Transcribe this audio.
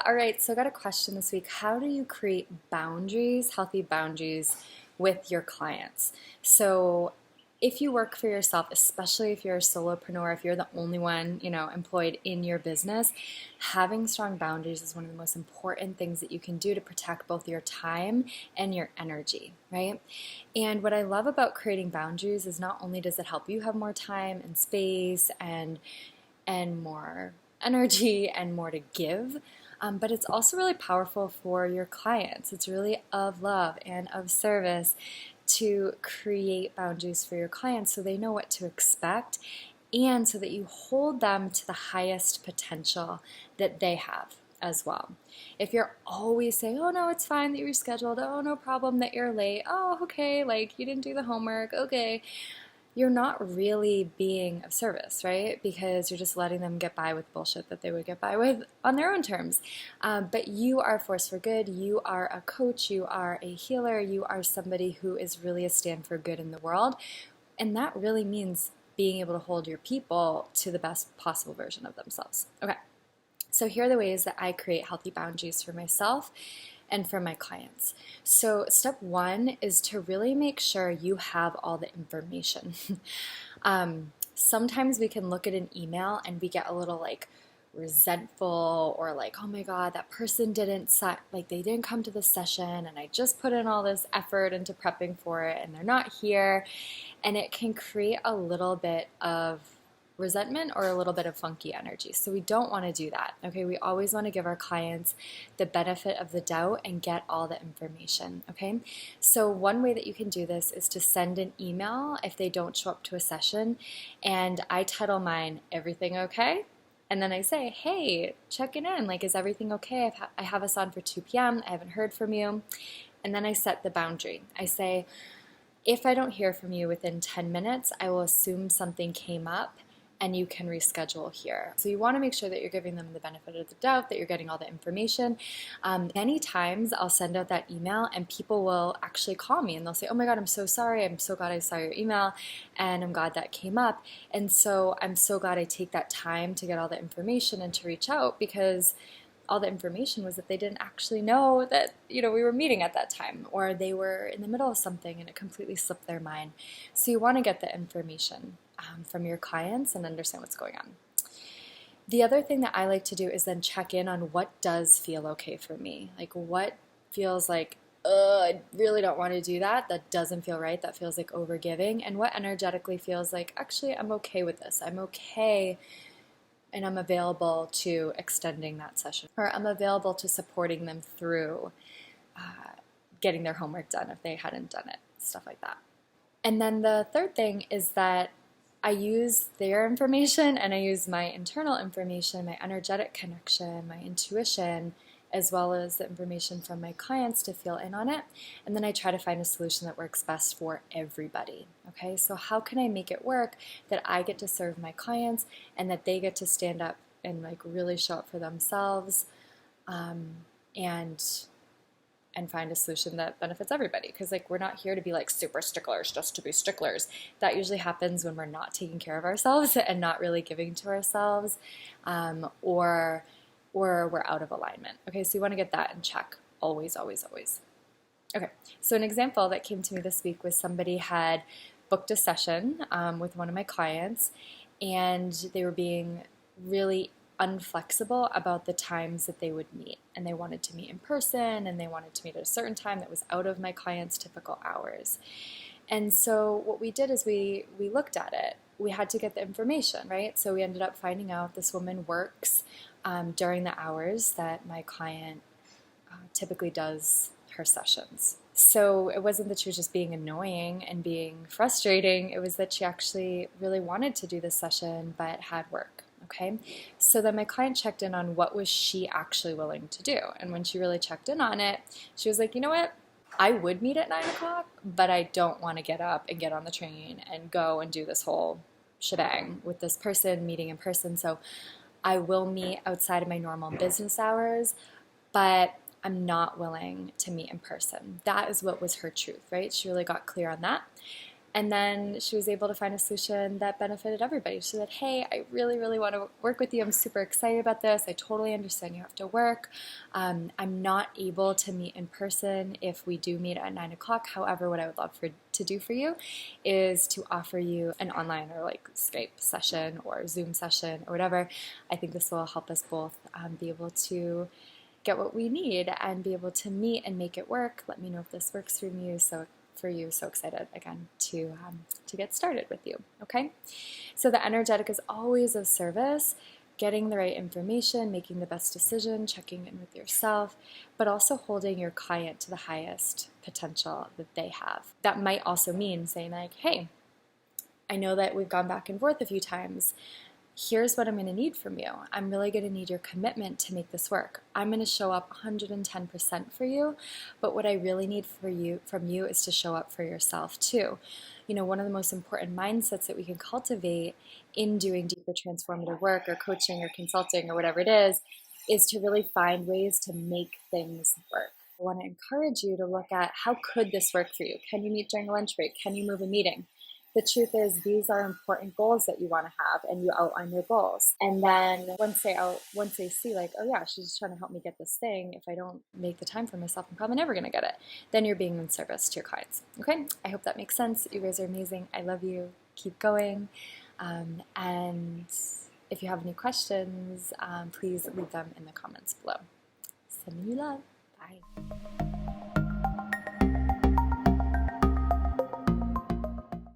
All right, so I got a question this week. How do you create boundaries, healthy boundaries with your clients? So if you work for yourself, especially if you're a solopreneur, if you're the only one, employed in your business, having strong boundaries is one of the most important things that you can do to protect both your time and your energy, right? And what I love about creating boundaries is not only does it help you have more time and space and more energy and more to give, but it's also really powerful for your clients. It's really of love and of service to create boundaries for your clients so they know what to expect and so that you hold them to the highest potential that they have as well. If you're always saying, oh no, it's fine that you rescheduled, oh no problem that you're late, oh okay, like you didn't do the homework, okay, you're not really being of service, right? Because you're just letting them get by with bullshit that they would get by with on their own terms. But you are a force for good. You are a coach. You are a healer. You are somebody who is really a stand for good in the world. And that really means being able to hold your people to the best possible version of themselves. Okay, so here are the ways that I create healthy boundaries for myself and for my clients. So step one is to really make sure you have all the information. Sometimes we can look at an email and we get a little resentful or oh my God, that person they didn't come to the session and I just put in all this effort into prepping for it and they're not here. And it can create a little bit of resentment or a little bit of funky energy. So we don't want to do that. Okay, we always want to give our clients the benefit of the doubt and get all the information. Okay, so one way that you can do this is to send an email if they don't show up to a session, and I title mine "Everything Okay?" And then I say, hey, checking in, is everything okay? I have us on for 2 p.m. I haven't heard from you. And then I set the boundary. I say, if I don't hear from you within 10 minutes, I will assume something came up and you can reschedule here. So you want to make sure that you're giving them the benefit of the doubt, that you're getting all the information. Many times I'll send out that email and people will actually call me and they'll say, oh my God, I'm so sorry. I'm so glad I saw your email and I'm glad that came up. And so I'm so glad I take that time to get all the information and to reach out, because all the information was that they didn't actually know that, we were meeting at that time, or they were in the middle of something and it completely slipped their mind. So you want to get the information from your clients and understand what's going on. The other thing that I like to do is then check in on what does feel okay for me. What feels I really don't want to do that. That doesn't feel right. That feels like overgiving. And what energetically feels like, actually, I'm okay with this. I'm okay and I'm available to extending that session, or I'm available to supporting them through getting their homework done if they hadn't done it, stuff like that. And then the third thing is that I use their information and I use my internal information, my energetic connection, my intuition, as well as the information from my clients to feel in on it. And then I try to find a solution that works best for everybody. Okay, so how can I make it work that I get to serve my clients and that they get to stand up and really show up for themselves, and find a solution that benefits everybody? Because we're not here to be super sticklers just to be sticklers. That usually happens when we're not taking care of ourselves and not really giving to ourselves, or we're out of alignment. Okay, so you want to get that in check always, always, always. Okay, so an example that came to me this week was somebody had booked a session with one of my clients, and they were being really unflexible about the times that they would meet, and they wanted to meet in person and they wanted to meet at a certain time that was out of my client's typical hours. And so what we did is we looked at it. We had to get the information, right? So we ended up finding out this woman works during the hours that my client typically does her sessions. So it wasn't that she was just being annoying and being frustrating. It was that she actually really wanted to do this session but had work. Okay, so then my client checked in on what was she actually willing to do. And when she really checked in on it, she was like, you know what? I would meet at 9 o'clock, but I don't want to get up and get on the train and go and do this whole shebang with this person meeting in person. So I will meet outside of my normal business hours, but I'm not willing to meet in person. That is what was her truth, right? She really got clear on that. And then she was able to find a solution that benefited everybody. She said, hey, I really, really want to work with you. I'm super excited about this. I totally understand you have to work. I'm not able to meet in person if we do meet at 9 o'clock. However, what I would love to do for you is to offer you an online or like Skype session or Zoom session or whatever. I think this will help us both be able to get what we need and be able to meet and make it work. Let me know if this works for you. So excited again to get started with you. Okay, so the energetic is always of service, getting the right information, making the best decision, checking in with yourself, but also holding your client to the highest potential that they have. That might also mean saying like, hey, I know that we've gone back and forth a few times. Here's what I'm going to need from you. I'm really going to need your commitment to make this work. I'm going to show up 110% for you, but what I really need from you is to show up for yourself too. You know, one of the most important mindsets that we can cultivate in doing deeper transformative work or coaching or consulting or whatever it is to really find ways to make things work. I want to encourage you to look at how could this work for you? Can you meet during a lunch break? Can you move a meeting? The truth is, these are important goals that you want to have, and you outline your goals. And then once they see like, oh yeah, she's just trying to help me get this thing. If I don't make the time for myself, I'm probably never going to get it. Then you're being in service to your clients. Okay, I hope that makes sense. You guys are amazing. I love you. Keep going. And if you have any questions, please leave them in the comments below. Sending you love. Bye.